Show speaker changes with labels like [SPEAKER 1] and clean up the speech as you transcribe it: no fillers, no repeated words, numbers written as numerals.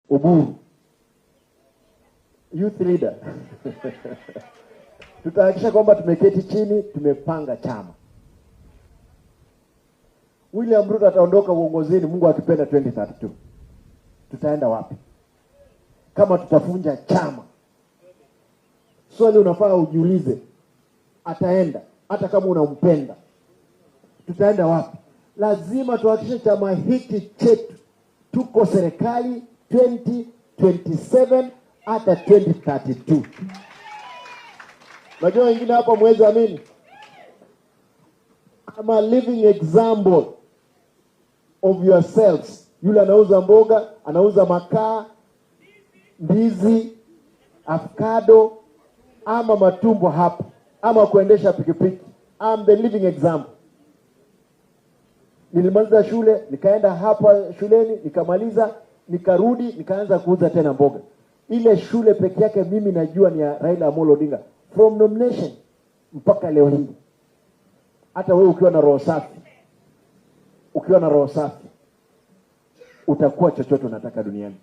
[SPEAKER 1] Oburu, youth leader. Tutahakikisha kwamba tumeketi chini, tumepanga chama. William Ruto ataondoka uongozini, Mungu akipenda, 2032. Tutaenda wapi kama tutafunja chama? Swali unafaa ujiulize. Ataenda hata kama unampenda. Tutaenda wapi? Lazima tuhakikishe chama hiki chetu tuko serikali 2027 hata 2032. Najua wengine hapa mwezi amini. I'm a living example of yourselves. Yule anauza mboga, anauza makaa, ndizi, avocado, ama matumbo hapa, ama kuendesha pikipiki. I'm the living example. Nilimaliza shule, nikaenda hapa shuleni, nikamaliza, nikarudi, nikaanza kuuza tena mboga. Ile shule peke yake mimi najua ni ya Raila Amolo Odinga. From nomination mpaka leo hii. Hata wewe ukiwa na roho safi, utakuwa chochote unataka duniani.